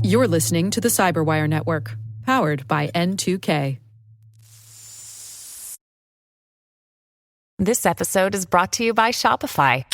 You're listening to the Cyberwire Network, powered by N2K. This episode is brought to you by Shopify.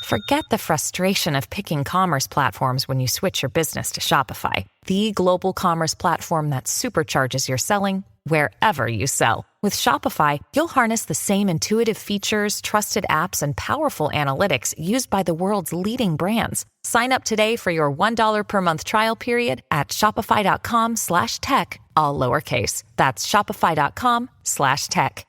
Forget the frustration of picking commerce platforms when you switch your business to Shopify, the global commerce platform that supercharges your selling wherever you sell. With Shopify, you'll harness the same intuitive features, trusted apps, and powerful analytics used by the world's leading brands. Sign up today for your $1 per month trial period at shopify.com/tech, all lowercase. That's shopify.com/tech.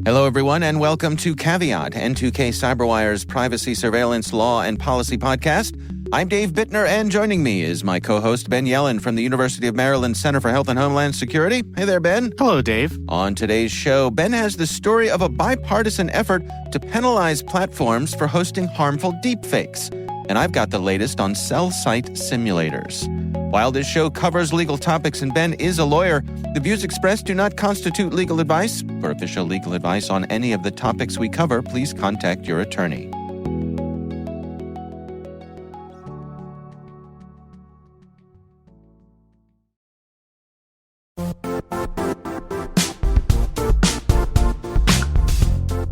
Hello, everyone, and welcome to Caveat, N2K Cyberwire's privacy, surveillance, law, and policy podcast. I'm Dave Bittner, and joining me is my co-host, Ben Yellen from the University of Maryland Center for Health and Homeland Security. Hey there, Ben. Hello, Dave. On today's show, Ben has the story of a bipartisan effort to penalize platforms for hosting harmful deepfakes. And I've got the latest on cell site simulators. While this show covers legal topics and Ben is a lawyer, the views expressed do not constitute legal advice. For official legal advice on any of the topics we cover, please contact your attorney.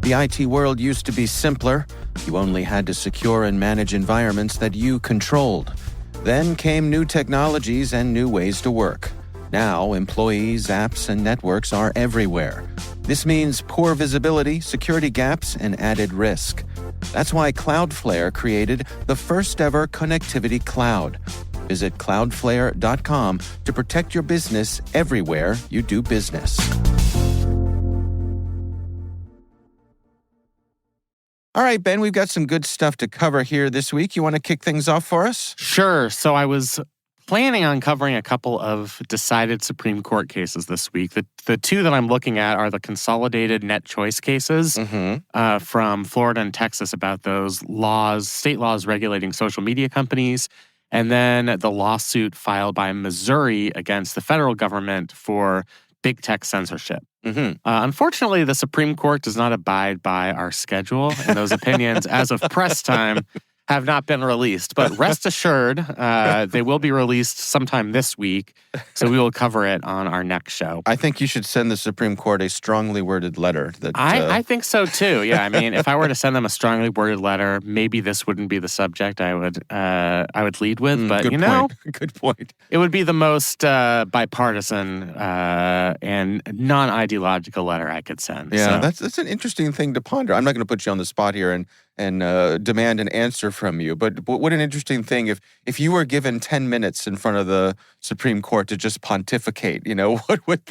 The IT world used to be simpler. You only had to secure and manage environments that you controlled. Then came new technologies and new ways to work. Now, employees, apps, and networks are everywhere. This means poor visibility, security gaps, and added risk. That's why Cloudflare created the first-ever connectivity cloud. Visit cloudflare.com to protect your business everywhere you do business. All right, Ben, we've got some good stuff to cover here this week. You want to kick things off for us? Sure. So I was planning on covering a couple of decided Supreme Court cases this week. The two that I'm looking at are the consolidated net choice cases from Florida and Texas about those laws, state laws regulating social media companies, and then the lawsuit filed by Missouri against the federal government for big tech censorship. Unfortunately, the Supreme Court does not abide by our schedule, and those opinions, as of press time, have not been released. But rest assured, they will be released sometime this week, so we will cover it on our next show. I think you should send the Supreme Court a strongly worded letter. I think so, too. Yeah, I mean, if I were to send them a strongly worded letter, maybe this wouldn't be the subject I would lead with. But, good point. Good point. It would be the most bipartisan and non-ideological letter I could send. Yeah, so. that's an interesting thing to ponder. I'm not going to put you on the spot here and demand an answer from you. But what an interesting thing if you were given 10 minutes in front of the Supreme Court to just pontificate, what would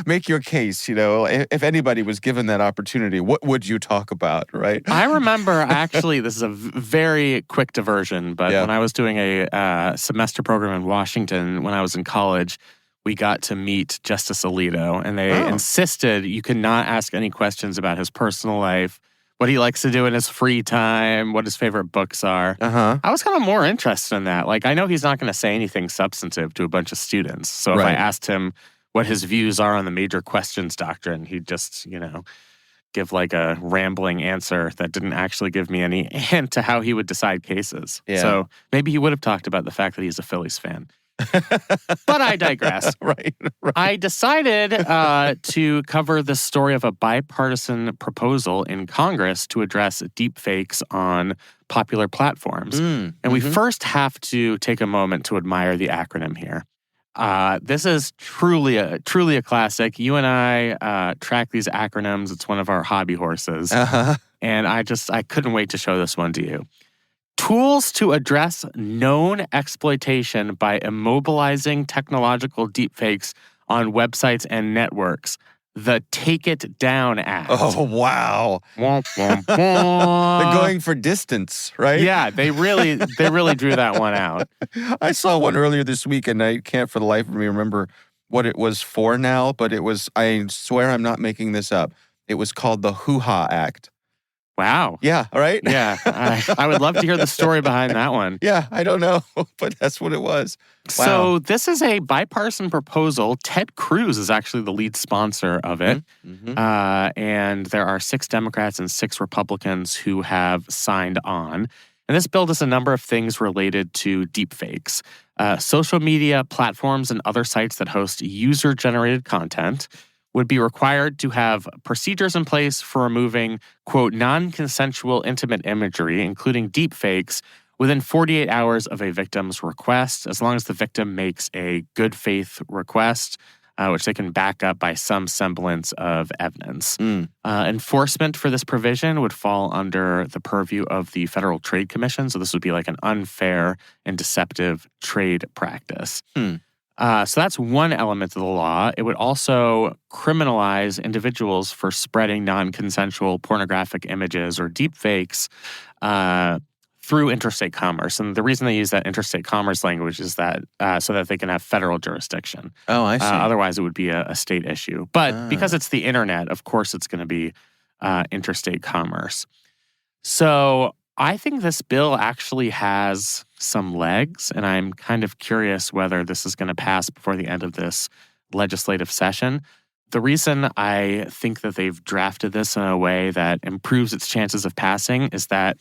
make your case, if anybody was given that opportunity, what would you talk about, right? I remember, actually, this is a very quick diversion, but when I was doing a semester program in Washington when I was in college, we got to meet Justice Alito, and they insisted you could not ask any questions about his personal life, what he likes to do in his free time, what his favorite books are. I was kind of more interested in that. Like, I know he's not going to say anything substantive to a bunch of students. So if I asked him what his views are on the major questions doctrine, he'd just, give like a rambling answer that didn't actually give me any hint to how he would decide cases. Yeah. So maybe he would have talked about the fact that he's a Phillies fan. But I digress. Right. I decided to cover the story of a bipartisan proposal in Congress to address deepfakes on popular platforms. And we first have to take a moment to admire the acronym here. This is truly a classic. You and I track these acronyms. It's one of our hobby horses. And I couldn't wait to show this one to you. Tools to address known exploitation by immobilizing technological deepfakes on websites and networks. The Take It Down Act. Oh, wow. They're going for distance, right? Yeah, they really drew that one out. I saw one earlier this week, and I can't for the life of me remember what it was for now, but it was, I swear I'm not making this up, it was called the Hoo-Ha Act. Wow. Yeah, right? Yeah. I would love to hear the story behind that one. Yeah, I don't know, but that's what it was. Wow. So this is a bipartisan proposal. Ted Cruz is actually the lead sponsor of it. Mm-hmm. And there are 6 Democrats and 6 Republicans who have signed on. And this bill does a number of things related to deepfakes. Social media platforms and other sites that host user-generated content would be required to have procedures in place for removing, quote, non-consensual intimate imagery, including deepfakes, within 48 hours of a victim's request, as long as the victim makes a good faith request, which they can back up by some semblance of evidence. Enforcement for this provision would fall under the purview of the Federal Trade Commission. So this would be like an unfair and deceptive trade practice. So that's one element of the law. It would also criminalize individuals for spreading non-consensual pornographic images or deepfakes through interstate commerce. And the reason they use that interstate commerce language is that so that they can have federal jurisdiction. Oh, I see. Otherwise, it would be a state issue. But because it's the internet, of course, it's going to be interstate commerce. So I think this bill actually has some legs, and I'm kind of curious whether this is going to pass before the end of this legislative session. The reason I think that they've drafted this in a way that improves its chances of passing is that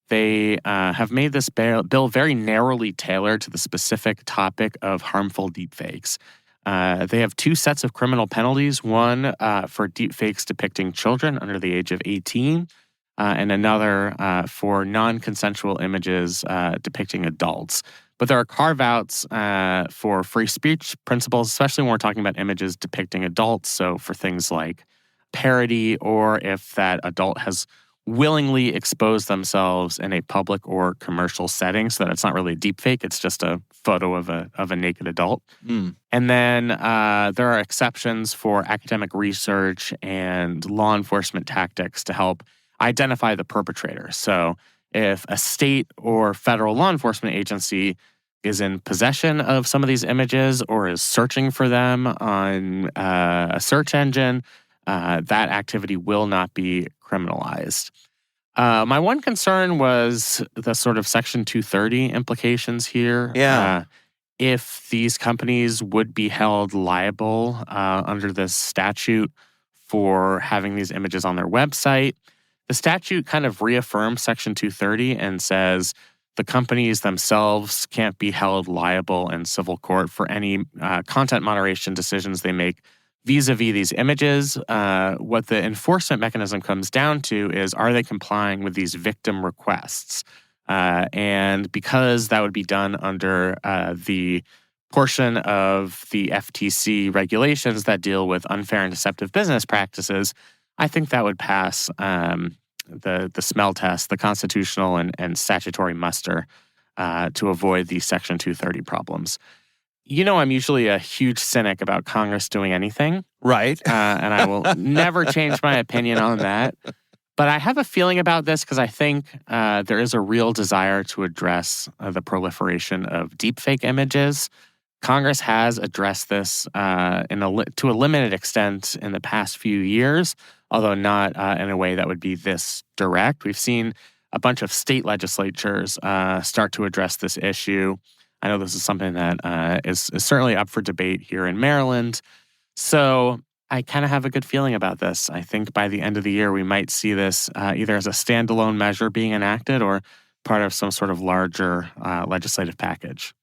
they have made this bill very narrowly tailored to the specific topic of harmful deepfakes. They have 2 sets of criminal penalties, one for deepfakes depicting children under the age of 18, and another for non-consensual images depicting adults. But there are carve-outs for free speech principles, especially when we're talking about images depicting adults. So for things like parody, or if that adult has willingly exposed themselves in a public or commercial setting, so that it's not really a deepfake, it's just a photo of a naked adult. And then there are exceptions for academic research and law enforcement tactics to help identify the perpetrator. So if a state or federal law enforcement agency is in possession of some of these images or is searching for them on a search engine, that activity will not be criminalized. My one concern was the sort of Section 230 implications here. Yeah. If these companies would be held liable under this statute for having these images on their website. The statute kind of reaffirms Section 230 and says the companies themselves can't be held liable in civil court for any content moderation decisions they make vis-a-vis these images. What the enforcement mechanism comes down to is, are they complying with these victim requests? And because that would be done under the portion of the FTC regulations that deal with unfair and deceptive business practices, I think that would pass the smell test, the constitutional and statutory muster to avoid the Section 230 problems. You know, I'm usually a huge cynic about Congress doing anything. Right. And I will never change my opinion on that. But I have a feeling about this because I think there is a real desire to address the proliferation of deepfake images. Congress has addressed this to a limited extent in the past few years, although not in a way that would be this direct. We've seen a bunch of state legislatures start to address this issue. I know this is something that is certainly up for debate here in Maryland. So I kind of have a good feeling about this. I think by the end of the year, we might see this either as a standalone measure being enacted or part of some sort of larger legislative package.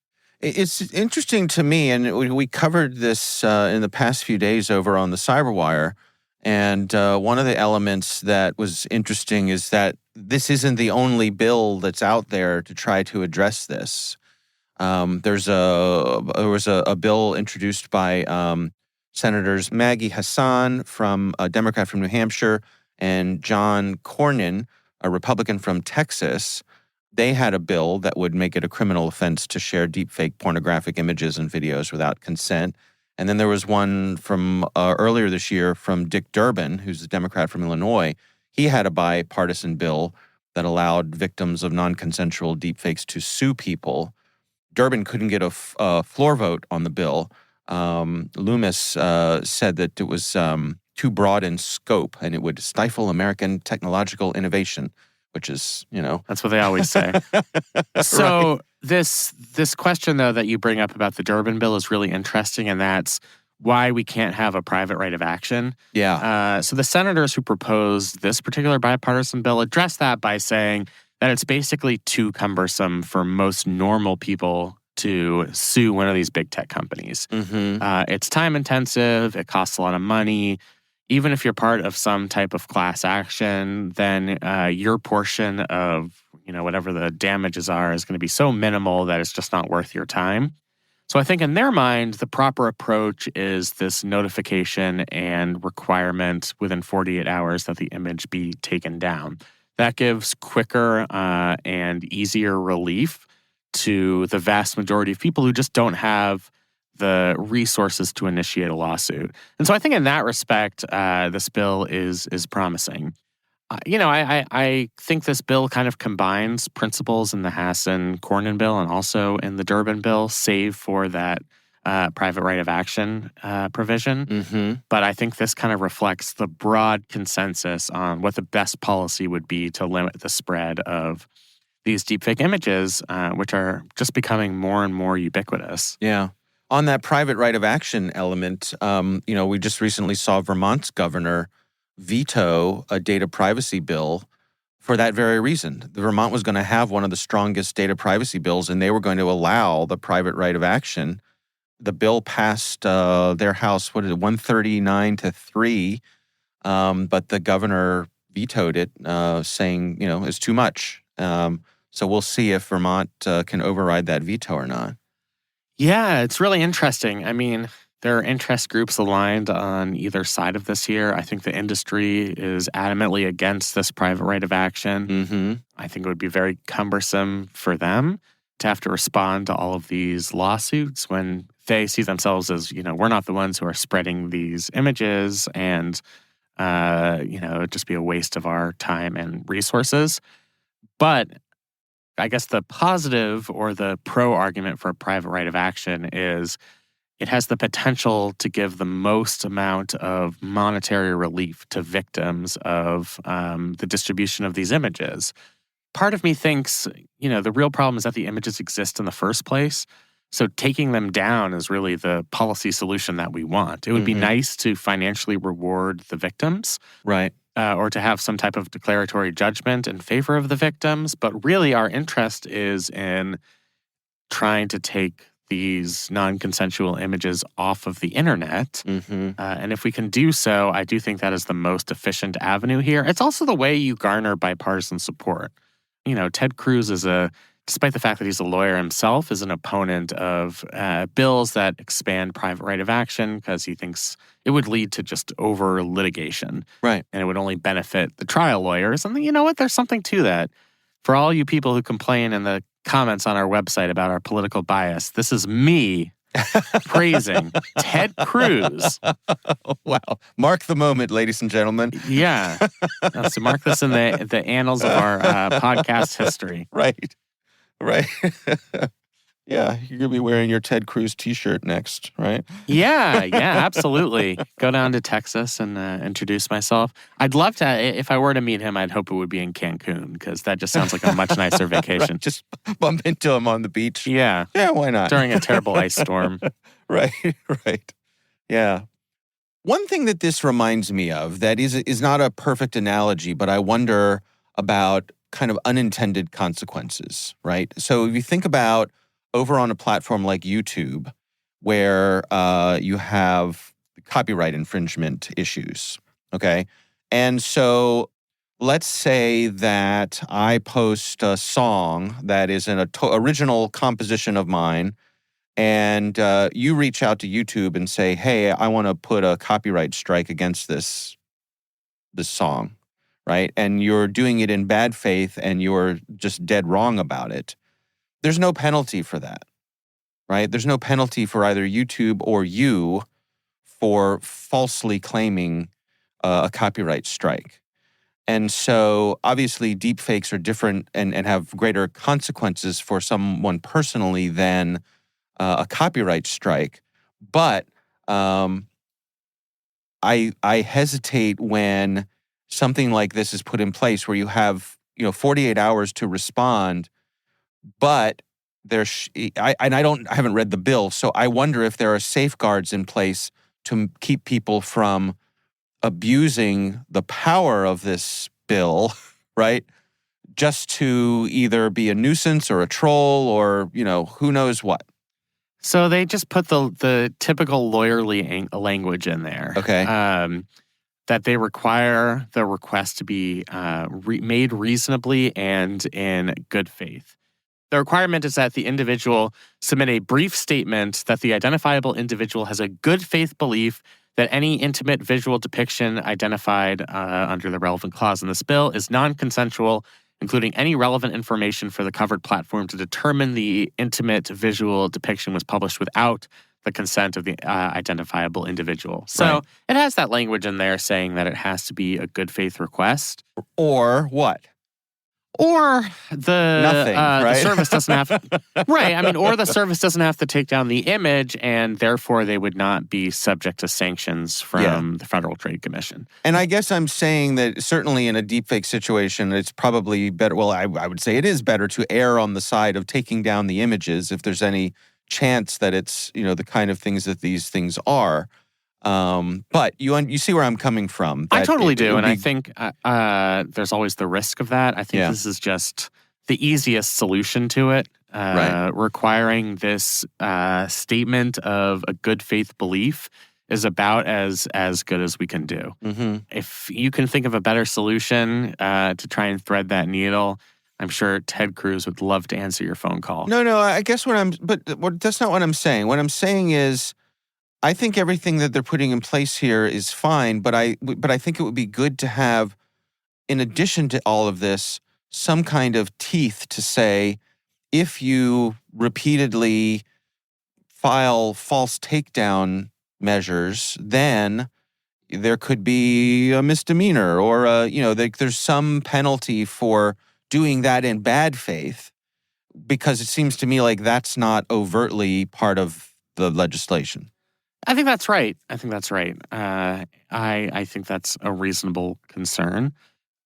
It's interesting to me, and we covered this in the past few days over on the Cyberwire, and one of the elements that was interesting is that this isn't the only bill that's out there to try to address this. There was a bill introduced by Senators Maggie Hassan, a Democrat from New Hampshire, and John Cornyn, a Republican from Texas. They had a bill that would make it a criminal offense to share deepfake pornographic images and videos without consent. And then there was one from earlier this year from Dick Durbin, who's a Democrat from Illinois. He had a bipartisan bill that allowed victims of non-consensual deepfakes to sue people. Durbin couldn't get a floor vote on the bill. Loomis said that it was too broad in scope, and it would stifle American technological innovation, which is, That's what they always say. So right. This question, though, that you bring up about the Durbin Bill is really interesting, and that's why we can't have a private right of action. Yeah. So the senators who proposed this particular bipartisan bill addressed that by saying that it's basically too cumbersome for most normal people to sue one of these big tech companies. It's time intensive. It costs a lot of money. Even if you're part of some type of class action, then your portion of whatever the damages are is going to be so minimal that it's just not worth your time. So I think in their mind, the proper approach is this notification and requirement within 48 hours that the image be taken down. That gives quicker and easier relief to the vast majority of people who just don't have the resources to initiate a lawsuit. And so I think in that respect, this bill is promising. I think this bill kind of combines principles in the Hassan-Cornyn bill and also in the Durbin bill, save for that private right of action provision. But I think this kind of reflects the broad consensus on what the best policy would be to limit the spread of these deepfake images, which are just becoming more and more ubiquitous. Yeah. On that private right of action element, we just recently saw Vermont's governor veto a data privacy bill for that very reason. Vermont was going to have one of the strongest data privacy bills, and they were going to allow the private right of action. The bill passed their House, 139-3, but the governor vetoed it, saying, it's too much. So we'll see if Vermont can override that veto or not. Yeah, it's really interesting. I mean, there are interest groups aligned on either side of this here. I think the industry is adamantly against this private right of action. I think it would be very cumbersome for them to have to respond to all of these lawsuits when they see themselves as, we're not the ones who are spreading these images and, it'd just be a waste of our time and resources. But I guess the positive or the pro argument for a private right of action is it has the potential to give the most amount of monetary relief to victims of the distribution of these images. Part of me thinks, the real problem is that the images exist in the first place. So taking them down is really the policy solution that we want. It would be nice to financially reward the victims. Right. Or to have some type of declaratory judgment in favor of the victims. But really our interest is in trying to take these non-consensual images off of the internet. And if we can do so, I do think that is the most efficient avenue here. It's also the way you garner bipartisan support. Ted Cruz despite the fact that he's a lawyer himself, is an opponent of bills that expand private right of action because he thinks it would lead to just over litigation. Right. And it would only benefit the trial lawyers. And you know what? There's something to that. For all you people who complain in the comments on our website about our political bias, this is me praising Ted Cruz. Wow. Mark the moment, ladies and gentlemen. Yeah. So mark this in the annals of our podcast history. Right. Yeah, you're going to be wearing your Ted Cruz t-shirt next, right? Yeah, absolutely. Go down to Texas and introduce myself. I'd love to, if I were to meet him, I'd hope it would be in Cancun because that just sounds like a much nicer vacation. Right, just bump into him on the beach. Yeah. Yeah, why not? During a terrible ice storm. Right. Yeah. One thing that this reminds me of that is not a perfect analogy, but I wonder about kind of unintended consequences, right? So if you think about over on a platform like YouTube, where you have copyright infringement issues, okay? And so let's say that I post a song that is an original composition of mine, and you reach out to YouTube and say, hey, I want to put a copyright strike against this song, right? And you're doing it in bad faith and you're just dead wrong about it. There's no penalty for that, right? There's no penalty for either YouTube or you for falsely claiming a copyright strike. And so obviously deepfakes are different and have greater consequences for someone personally than a copyright strike. But I hesitate when something like this is put in place where you have 48 hours to respond, but I haven't read the bill, so I wonder if there are safeguards in place to keep people from abusing the power of this bill, right? Just to either be a nuisance or a troll or, who knows what. So they just put the typical lawyerly language in there. Okay. That they require the request to be made reasonably and in good faith. The requirement is that the individual submit a brief statement that the identifiable individual has a good faith belief that any intimate visual depiction identified under the relevant clause in this bill is non-consensual, including any relevant information for the covered platform to determine the intimate visual depiction was published without the consent of the identifiable individual. So It has that language in there saying that it has to be a good faith request. Or what? Or the service doesn't have right. I mean, or the service doesn't have to take down the image, and therefore they would not be subject to sanctions from the Federal Trade Commission. And I guess I'm saying that certainly in a deepfake situation, it's probably better. Well, I would say it is better to err on the side of taking down the images if there's any chance that it's the kind of things that these things are. But you see where I'm coming from. I totally do, and I think there's always the risk of that. I think this is just the easiest solution to it. Requiring this statement of a good faith belief is about as good as we can do. Mm-hmm. If you can think of a better solution to try and thread that needle, I'm sure Ted Cruz would love to answer your phone call. No, I guess that's not what I'm saying. What I'm saying is, I think everything that they're putting in place here is fine, but I think it would be good to have, in addition to all of this, some kind of teeth to say, if you repeatedly file false takedown measures, then there could be a misdemeanor or there's some penalty for doing that in bad faith, because it seems to me like that's not overtly part of the legislation. I think that's right. I think that's a reasonable concern.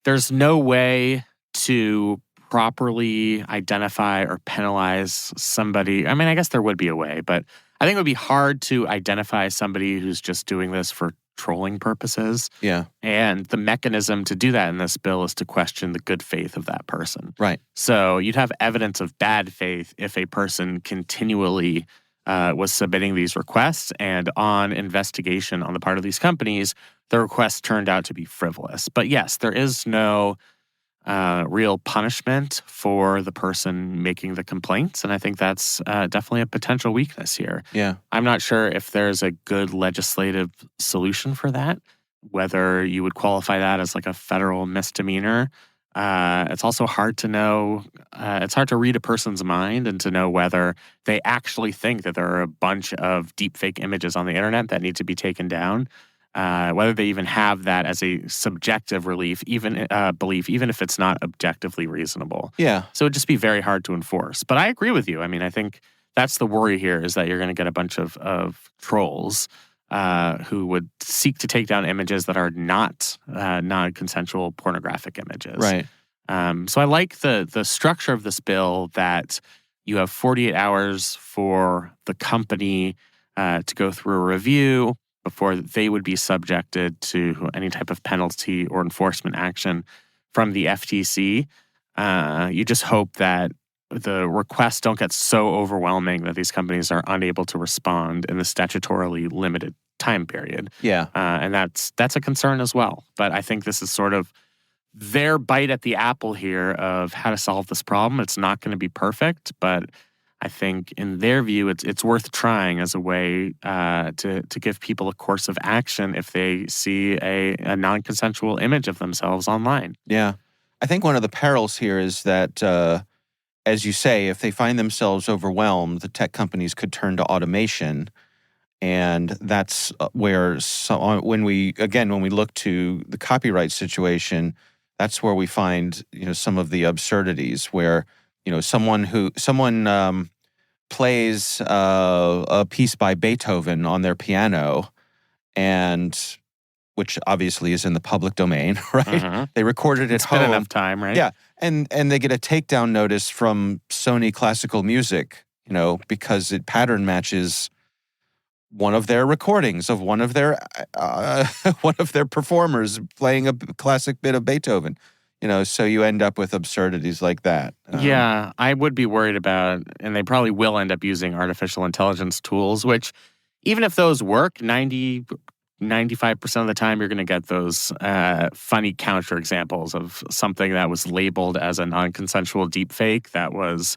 There's no way to properly identify or penalize somebody. I mean, I guess there would be a way, but I think it would be hard to identify somebody who's just doing this for trolling purposes. Yeah. And the mechanism to do that in this bill is to question the good faith of that person. Right. So you'd have evidence of bad faith if a person continually was submitting these requests, and on investigation on the part of these companies, the requests turned out to be frivolous. But yes, there is no real punishment for the person making the complaints, and I think that's definitely a potential weakness here. Yeah. I'm not sure if there's a good legislative solution for that, whether you would qualify that as like a federal misdemeanor. It's also hard to know. It's hard to read a person's mind and to know whether they actually think that there are a bunch of deepfake images on the internet that need to be taken down. Whether they even have that as a subjective belief, even if it's not objectively reasonable. Yeah. So it'd just be very hard to enforce. But I agree with you. I mean, I think that's the worry here, is that you're going to get a bunch of trolls who would seek to take down images that are not non-consensual pornographic images. Right. So I like the structure of this bill, that you have 48 hours for the company to go through a review before they would be subjected to any type of penalty or enforcement action from the FTC. You just hope that the requests don't get so overwhelming that these companies are unable to respond in the statutorily limited time period. Yeah. And that's a concern as well. But I think this is sort of their bite at the apple here of how to solve this problem. It's not going to be perfect, but I think in their view, it's worth trying as a way to give people a course of action if they see a non-consensual image of themselves online. Yeah. I think one of the perils here is that, as you say, if they find themselves overwhelmed, the tech companies could turn to automation. And that's where, when we look to the copyright situation, that's where we find, some of the absurdities where, someone plays a piece by Beethoven on their piano, and which obviously is in the public domain, right? Mm-hmm. They recorded it at home. It's been enough time, right? Yeah, and they get a takedown notice from Sony Classical Music, because it pattern matches one of their recordings of one of their performers playing a classic bit of Beethoven. So you end up with absurdities like that. Yeah, I would be worried about, and they probably will end up using artificial intelligence tools, which even if those work, 95% of the time you're going to get those funny counterexamples of something that was labeled as a non-consensual deepfake that was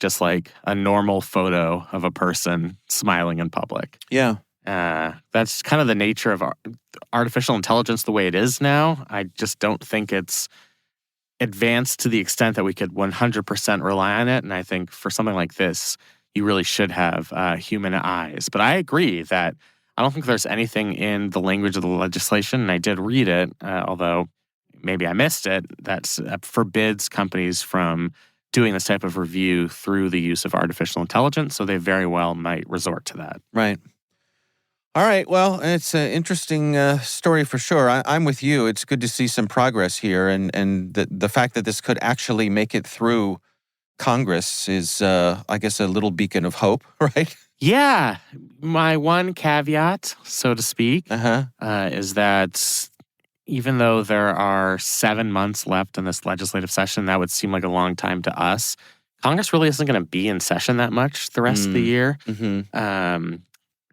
just like a normal photo of a person smiling in public. Yeah. That's kind of the nature of artificial intelligence the way it is now. I just don't think it's advanced to the extent that we could 100% rely on it. And I think for something like this, you really should have human eyes. But I agree that I don't think there's anything in the language of the legislation, and I did read it, although maybe I missed it, that forbids companies from doing this type of review through the use of artificial intelligence, so they very well might resort to that. Right. All right. Well, it's an interesting story for sure. I'm with you. It's good to see some progress here, and the fact that this could actually make it through Congress is, I guess, a little beacon of hope, right? Yeah. My one caveat, so to speak, is that even though there are 7 months left in this legislative session, that would seem like a long time to us. Congress really isn't going to be in session that much the rest of the year. Mm-hmm.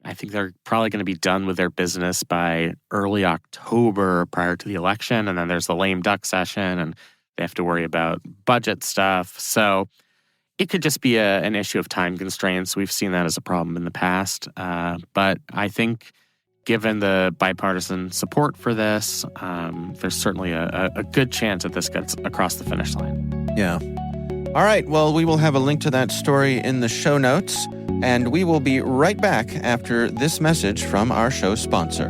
I think they're probably going to be done with their business by early October prior to the election. And then there's the lame duck session and they have to worry about budget stuff. So it could just be an issue of time constraints. We've seen that as a problem in the past. But I think given the bipartisan support for this, there's certainly a good chance that this gets across the finish line. Yeah. All right. Well, we will have a link to that story in the show notes. And we will be right back after this message from our show sponsor.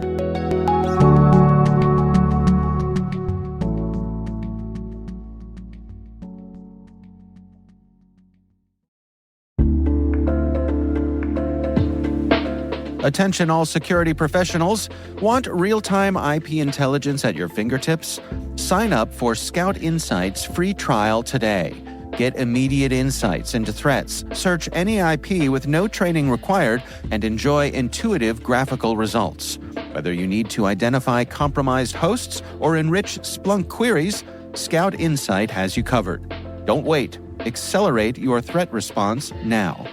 Attention all security professionals. Want real-time IP intelligence at your fingertips? Sign up for Scout Insight's free trial today. Get immediate insights into threats, search any IP with no training required, and enjoy intuitive graphical results. Whether you need to identify compromised hosts or enrich Splunk queries, Scout Insight has you covered. Don't wait. Accelerate your threat response now.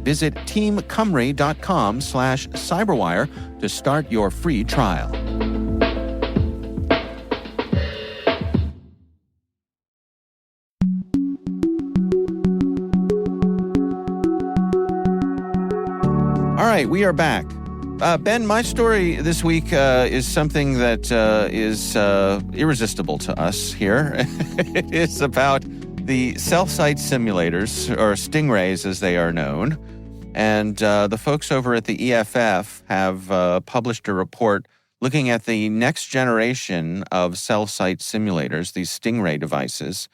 Visit teamcumry.com/cyberwire to start your free trial. All right, we are back. Ben, my story this week is something that is irresistible to us here. It is about the cell site simulators, or stingrays as they are known. And the folks over at the EFF have published a report looking at the next generation of cell site simulators, these stingray devices.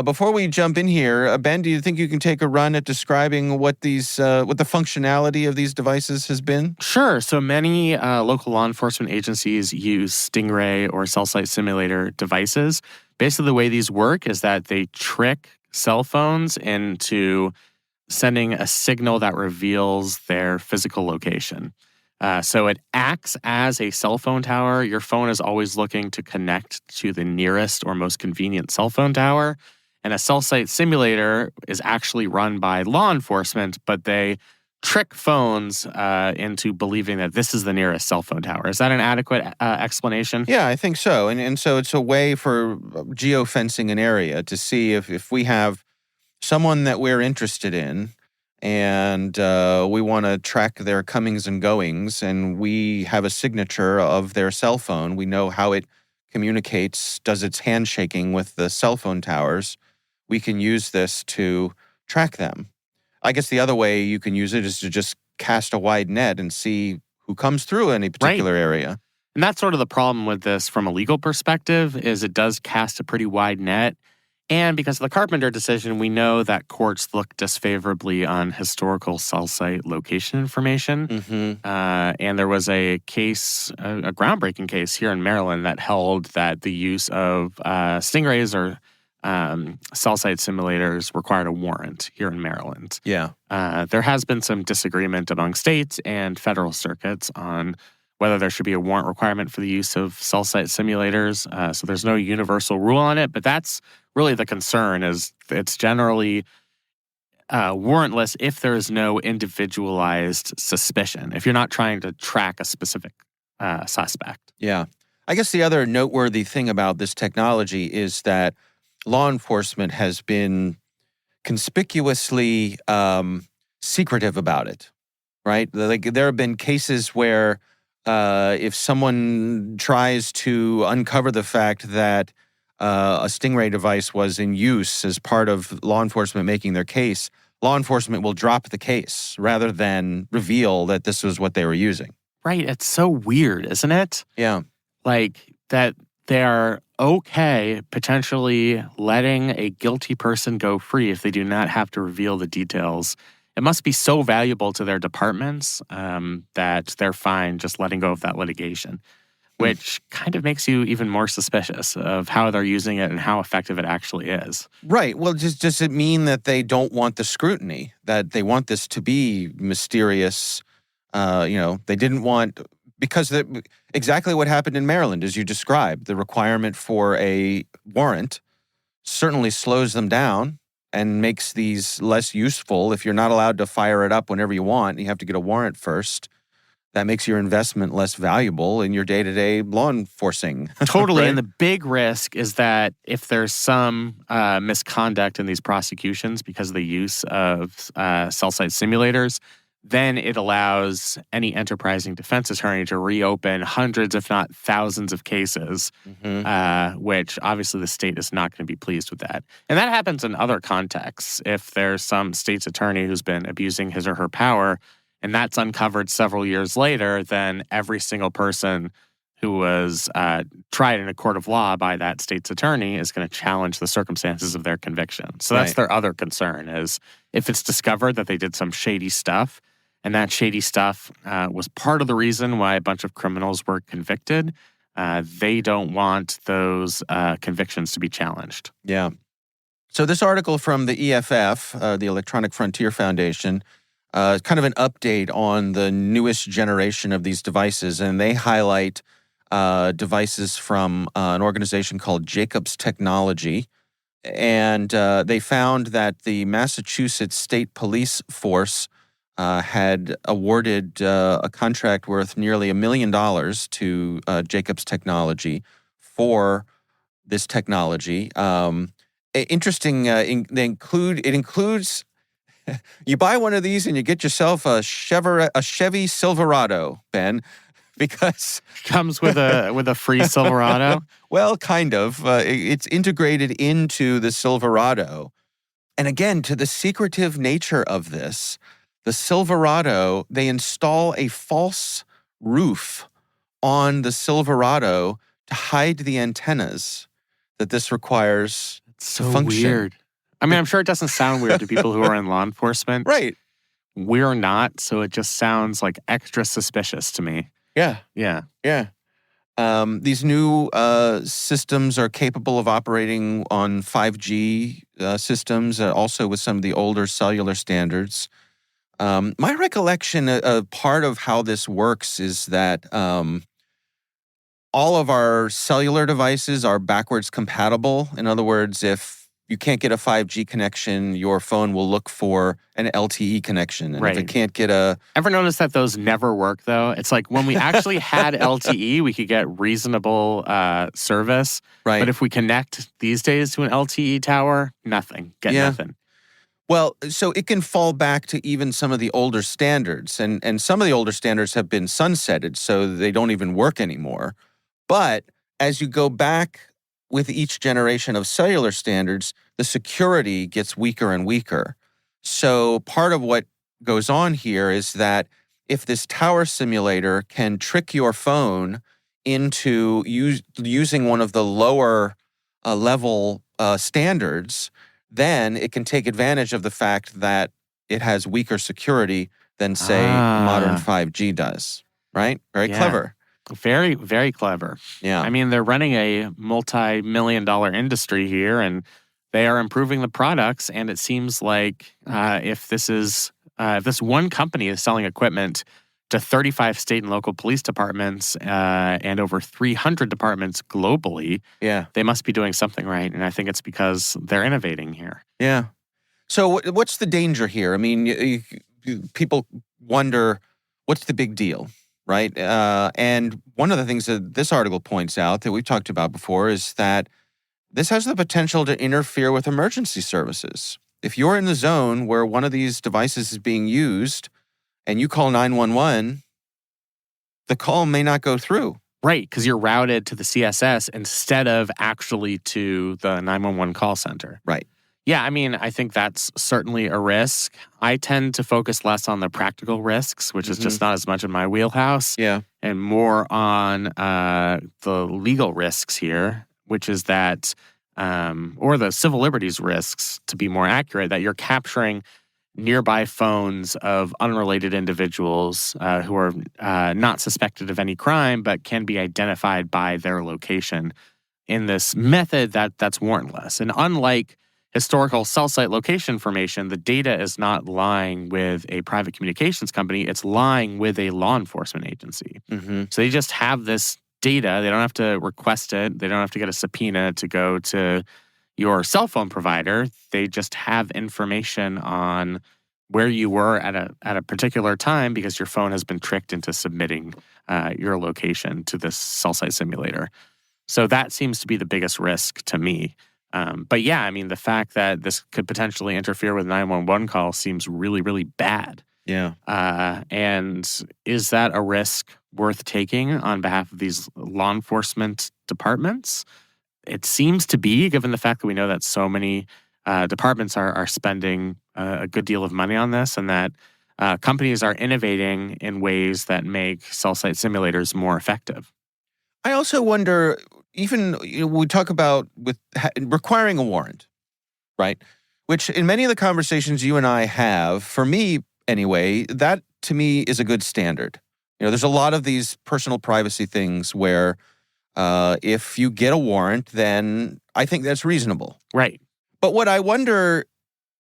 Before we jump in here, Ben, do you think you can take a run at describing what the functionality of these devices has been? Sure. So many local law enforcement agencies use stingray or cell site simulator devices. Basically, the way these work is that they trick cell phones into sending a signal that reveals their physical location. So it acts as a cell phone tower. Your phone is always looking to connect to the nearest or most convenient cell phone tower. And a cell site simulator is actually run by law enforcement, but they trick phones into believing that this is the nearest cell phone tower. Is that an adequate explanation? Yeah, I think so. And so it's a way for geofencing an area to see if we have someone that we're interested in, and we want to track their comings and goings, and we have a signature of their cell phone. We know how it communicates, does its handshaking with the cell phone towers. We can use this to track them. I guess the other way you can use it is to just cast a wide net and see who comes through any particular area. And that's sort of the problem with this from a legal perspective, is it does cast a pretty wide net. And because of the Carpenter decision, we know that courts look disfavorably on historical cell site location information. And there was a case, a groundbreaking case here in Maryland that held that the use of stingrays or cell site simulators required a warrant here in Maryland. Yeah. There has been some disagreement among states and federal circuits on whether there should be a warrant requirement for the use of cell site simulators. So there's no universal rule on it, but that's really the concern is it's generally warrantless if there is no individualized suspicion, if you're not trying to track a specific suspect. Yeah. I guess the other noteworthy thing about this technology is that law enforcement has been conspicuously secretive about it, right? Like there have been cases where if someone tries to uncover the fact that a stingray device was in use as part of law enforcement making their case, law enforcement will drop the case rather than reveal that this was what they were using. Right. It's so weird, isn't it? Yeah. Like that they are okay potentially letting a guilty person go free if they do not have to reveal the details. It must be so valuable to their departments that they're fine just letting go of that litigation, which kind of makes you even more suspicious of how they're using it and how effective it actually is. Right. Well, does it mean that they don't want the scrutiny, that they want this to be mysterious? They didn't want, because exactly what happened in Maryland, as you described, the requirement for a warrant certainly slows them down and makes these less useful. If you're not allowed to fire it up whenever you want, you have to get a warrant first. That makes your investment less valuable in your day-to-day law enforcing. Totally. Right? And the big risk is that if there's some misconduct in these prosecutions because of the use of cell site simulators, then it allows any enterprising defense attorney to reopen hundreds, if not thousands of cases, which obviously the state is not going to be pleased with that. And that happens in other contexts. If there's some state's attorney who's been abusing his or her power, and that's uncovered several years later, then every single person who was tried in a court of law by that state's attorney is going to challenge the circumstances of their conviction. So that's their other concern is if it's discovered that they did some shady stuff, and that shady stuff was part of the reason why a bunch of criminals were convicted, they don't want those convictions to be challenged. Yeah. So this article from the EFF, the Electronic Frontier Foundation, kind of an update on the newest generation of these devices, and they highlight devices from an organization called Jacobs Technology. And they found that the Massachusetts State Police Force had awarded a contract worth nearly $1 million to Jacobs Technology for this technology. Interesting. It includes you buy one of these and you get yourself a Chevy Silverado, Ben, because comes with a free Silverado. Well, kind of. It's integrated into the Silverado, and again, to the secretive nature of this. The Silverado, they install a false roof on the Silverado to hide the antennas that this requires to function. Weird. I mean, I'm sure it doesn't sound weird to people who are in law enforcement. Right. We're not, so it just sounds like extra suspicious to me. Yeah. Yeah. Yeah. These new systems are capable of operating on 5G systems, also with some of the older cellular standards. My recollection, part of how this works is that all of our cellular devices are backwards compatible. In other words, if you can't get a 5G connection, your phone will look for an LTE connection. And if it can't get a... Ever notice that those never work, though? It's like when we actually had LTE, we could get reasonable service. Right. But if we connect these days to an LTE tower, nothing. Get nothing. Well, so it can fall back to even some of the older standards. And some of the older standards have been sunsetted, so they don't even work anymore. But as you go back with each generation of cellular standards, the security gets weaker and weaker. So part of what goes on here is that if this tower simulator can trick your phone into using one of the lower level standards, then it can take advantage of the fact that it has weaker security than, say, modern 5G does. Right? Very clever. Very, very clever. Yeah. I mean, they're running a multi-million-dollar industry here, and they are improving the products. And it seems like if this one company is selling equipment to 35 state and local police departments and over 300 departments globally, they must be doing something right. And I think it's because they're innovating here. Yeah. So what's the danger here? I mean, people wonder, what's the big deal? Right? And one of the things that this article points out that we've talked about before is that this has the potential to interfere with emergency services. If you're in the zone where one of these devices is being used and you call 911, the call may not go through. Right, because you're routed to the CSS instead of actually to the 911 call center. Right. Yeah, I mean, I think that's certainly a risk. I tend to focus less on the practical risks, which is just not as much in my wheelhouse. Yeah. And more on the legal risks here, which is that, or the civil liberties risks, to be more accurate, that you're capturing nearby phones of unrelated individuals who are not suspected of any crime, but can be identified by their location in this method that's warrantless. And unlike historical cell site location information, the data is not lying with a private communications company. It's lying with a law enforcement agency. So they just have this data. They don't have to request it. They don't have to get a subpoena to go to your cell phone provider. They just have information on where you were at a particular time because your phone has been tricked into submitting your location to this cell site simulator. So that seems to be the biggest risk to me. But yeah, I mean, the fact that this could potentially interfere with 911 calls seems really, really bad. Yeah. And is that a risk worth taking on behalf of these law enforcement departments? It seems to be, given the fact that we know that so many departments are spending a good deal of money on this, and that companies are innovating in ways that make cell site simulators more effective. I also wonder, even we talk about with requiring a warrant, right? Which in many of the conversations you and I have, for me anyway, that to me is a good standard. There's a lot of these personal privacy things where if you get a warrant, then I think that's reasonable. Right. But what I wonder,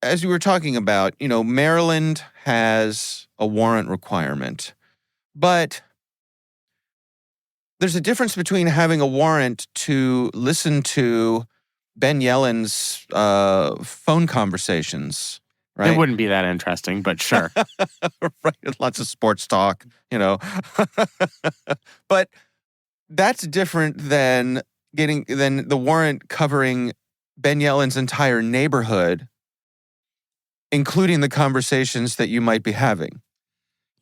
as you were talking about, Maryland has a warrant requirement, but there's a difference between having a warrant to listen to Ben Yellen's phone conversations, right? It wouldn't be that interesting, but sure. Right, lots of sports talk, But that's different than the warrant covering Ben Yellen's entire neighborhood, including the conversations that you might be having.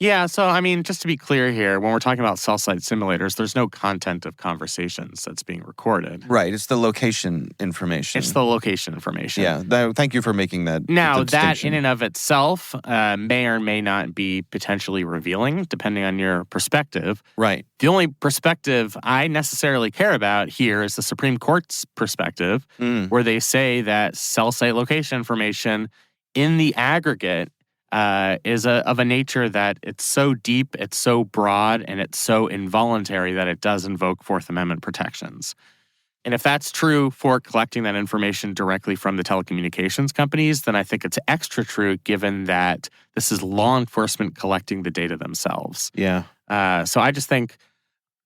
Yeah, so I mean, just to be clear here, when we're talking about cell site simulators, there's no content of conversations that's being recorded. Right, it's the location information. It's the location information. Yeah, thank you for making that Now, that distinction. in and of itself may or may not be potentially revealing, depending on your perspective. Right. The only perspective I necessarily care about here is the Supreme Court's perspective, where they say that cell site location information in the aggregate is of a nature that it's so deep, it's so broad, and it's so involuntary that it does invoke Fourth Amendment protections. And if that's true for collecting that information directly from the telecommunications companies, then I think it's extra true given that this is law enforcement collecting the data themselves. Yeah. So I just think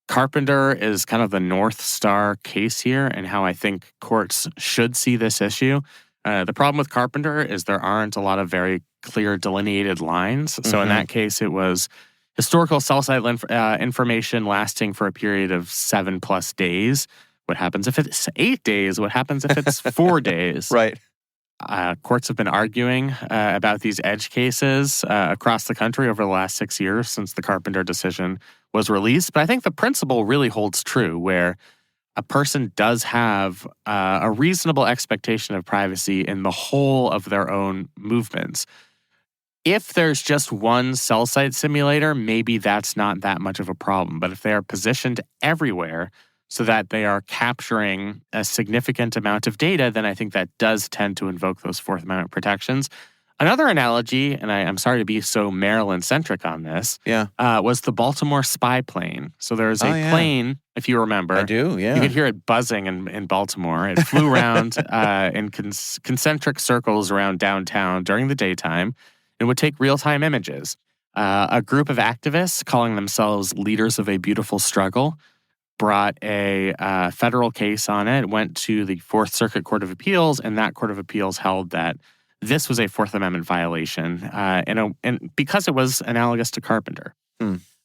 Carpenter is kind of the North Star case here and how I think courts should see this issue. The problem with Carpenter is there aren't a lot of very clear delineated lines. So in that case, it was historical cell site information lasting for a period of 7+ days. What happens if it's 8 days? What happens if it's 4 days? Right. Courts have been arguing about these edge cases across the country over the last 6 years since the Carpenter decision was released. But I think the principle really holds true where a person does have a reasonable expectation of privacy in the whole of their own movements. If there's just one cell site simulator, maybe that's not that much of a problem. But if they are positioned everywhere, so that they are capturing a significant amount of data, then I think that does tend to invoke those Fourth Amendment protections. Another analogy, and I'm sorry to be so Maryland-centric on this, was the Baltimore spy plane. So there was a plane, if you remember. I do, yeah. You could hear it buzzing in Baltimore. It flew around in concentric circles around downtown during the daytime and would take real-time images. A group of activists calling themselves Leaders of a Beautiful Struggle brought a federal case on it, went to the Fourth Circuit Court of Appeals, and that Court of Appeals held that this was a Fourth Amendment violation, and because it was analogous to Carpenter,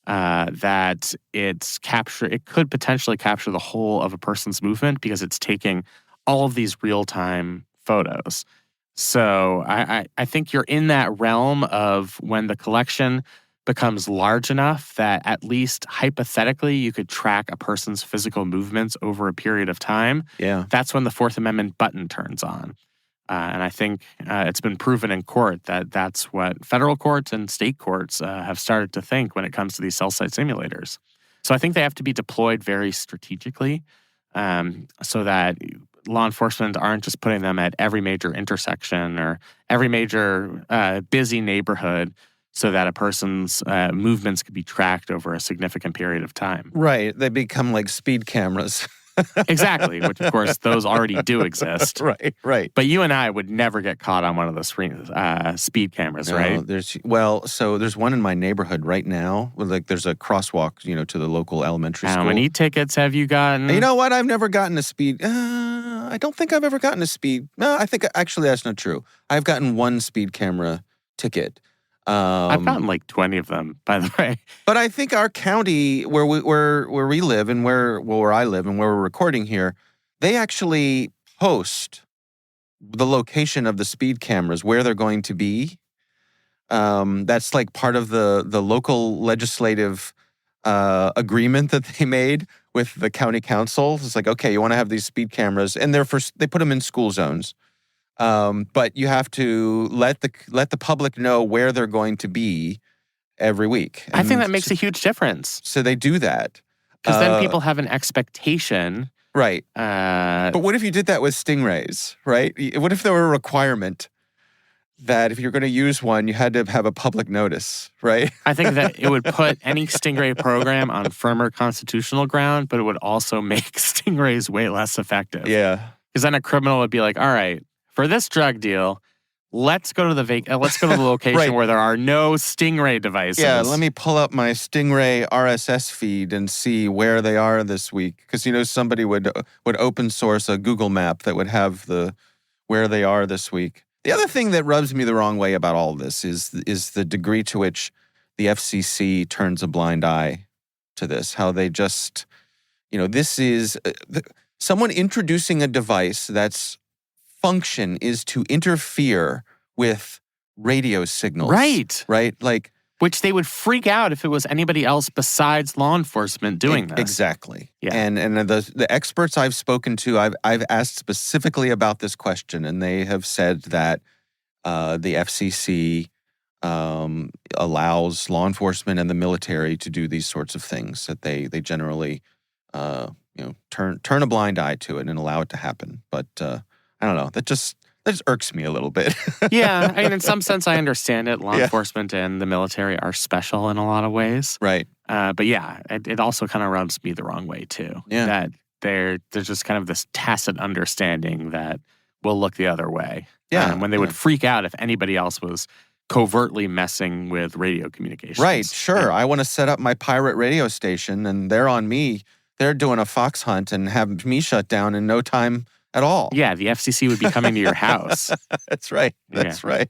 that it could potentially capture the whole of a person's movement because it's taking all of these real-time photos. So I think you're in that realm of when the collection becomes large enough that at least hypothetically you could track a person's physical movements over a period of time. Yeah. That's when the Fourth Amendment button turns on. And I think it's been proven in court that that's what federal courts and state courts have started to think when it comes to these cell site simulators. So I think they have to be deployed very strategically so that law enforcement aren't just putting them at every major intersection or every major busy neighborhood so that a person's movements could be tracked over a significant period of time. Right. They become like speed cameras. Exactly, which of course those already do exist. Right. But you and I would never get caught on one of those speed cameras, right? So there's one in my neighborhood right now. Like there's a crosswalk, to the local elementary school. How many tickets have you gotten? You know what? I've never gotten a speed. I don't think I've ever gotten a speed. No, I think actually that's not true. I've gotten one speed camera ticket. I've gotten like 20 of them, by the way. But I think our county, where we live and where I live and where we're recording here, they actually post the location of the speed cameras, where they're going to be. That's like part of the local legislative agreement that they made with the county council. It's like, okay, you want to have these speed cameras, and they put them in school zones. But you have to let the public know where they're going to be every week. I think that makes a huge difference. So they do that. Because then people have an expectation. Right. But what if you did that with stingrays, right? What if there were a requirement that if you're going to use one, you had to have a public notice, right? I think that it would put any stingray program on firmer constitutional ground, but it would also make stingrays way less effective. Yeah. Because then a criminal would be like, all right, for this drug deal, let's go to the location right. where there are no stingray devices. Yeah, let me pull up my Stingray RSS feed and see where they are this week. Because somebody would open source a Google map that would have where they are this week. The other thing that rubs me the wrong way about all this is the degree to which the FCC turns a blind eye to this. How they just, this is someone introducing a device that's function is to interfere with radio signals. Right. Right? Like, which they would freak out if it was anybody else besides law enforcement doing this. Exactly. Yeah. And the experts I've spoken to, I've asked specifically about this question, and they have said that the FCC allows law enforcement and the military to do these sorts of things, that they generally turn a blind eye to it and allow it to happen. But I don't know. That just irks me a little bit. Yeah. I mean, in some sense, I understand it. Law enforcement and the military are special in a lot of ways. Right. But yeah, it also kind of rubs me the wrong way, too. Yeah. That there's just kind of this tacit understanding that we'll look the other way. Yeah. When they would freak out if anybody else was covertly messing with radio communications. Right. Sure. Yeah. I want to set up my pirate radio station, and they're on me. They're doing a fox hunt and have me shut down in no time at all. Yeah, the FCC would be coming to your house. That's right. That's right.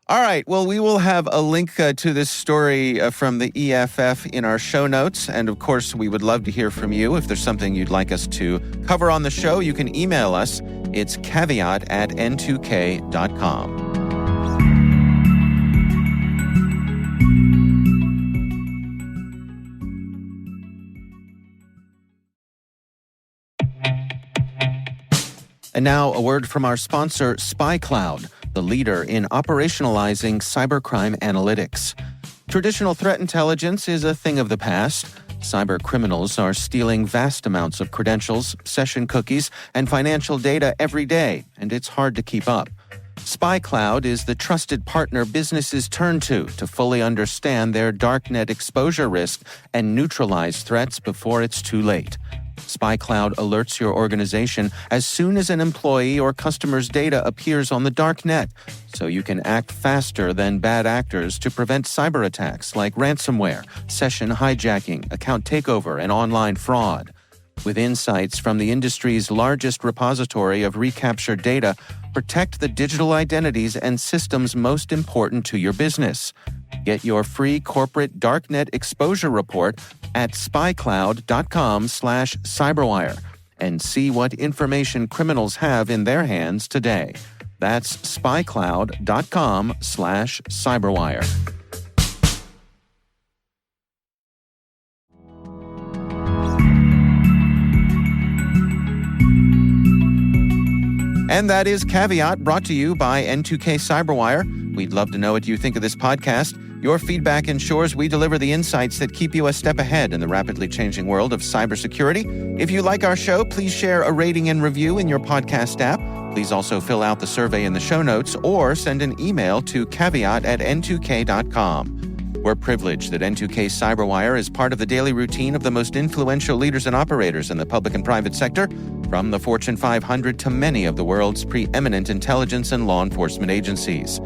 All right. Well, we will have a link to this story from the EFF in our show notes. And of course, we would love to hear from you. If there's something you'd like us to cover on the show, you can email us. It's caveat@n2k.com. And now a word from our sponsor, SpyCloud, the leader in operationalizing cybercrime analytics. Traditional threat intelligence is a thing of the past. Cyber criminals are stealing vast amounts of credentials, session cookies, and financial data every day, and it's hard to keep up. SpyCloud is the trusted partner businesses turn to fully understand their darknet exposure risk and neutralize threats before it's too late. SpyCloud alerts your organization as soon as an employee or customer's data appears on the darknet, so you can act faster than bad actors to prevent cyber attacks like ransomware, session hijacking, account takeover, and online fraud. With insights from the industry's largest repository of recaptured data, protect the digital identities and systems most important to your business. Get your free corporate darknet exposure report at spycloud.com/cyberwire and see what information criminals have in their hands today. That's spycloud.com/cyberwire. And that is Caveat, brought to you by N2K Cyberwire. We'd love to know what you think of this podcast. Your feedback ensures we deliver the insights that keep you a step ahead in the rapidly changing world of cybersecurity. If you like our show, please share a rating and review in your podcast app. Please also fill out the survey in the show notes or send an email to caveat@n2k.com. We're privileged that N2K Cyberwire is part of the daily routine of the most influential leaders and operators in the public and private sector, from the Fortune 500 to many of the world's preeminent intelligence and law enforcement agencies.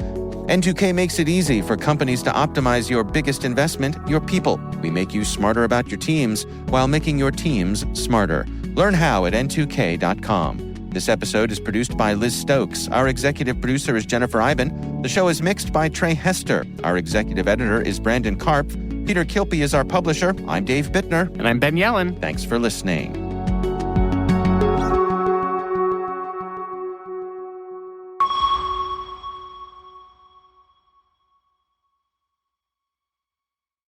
N2K makes it easy for companies to optimize your biggest investment, your people. We make you smarter about your teams while making your teams smarter. Learn how at n2k.com. This episode is produced by Liz Stokes. Our executive producer is Jennifer Iben. The show is mixed by Trey Hester. Our executive editor is Brandon Karpf. Peter Kilpie is our publisher. I'm Dave Bittner. And I'm Ben Yellen. Thanks for listening.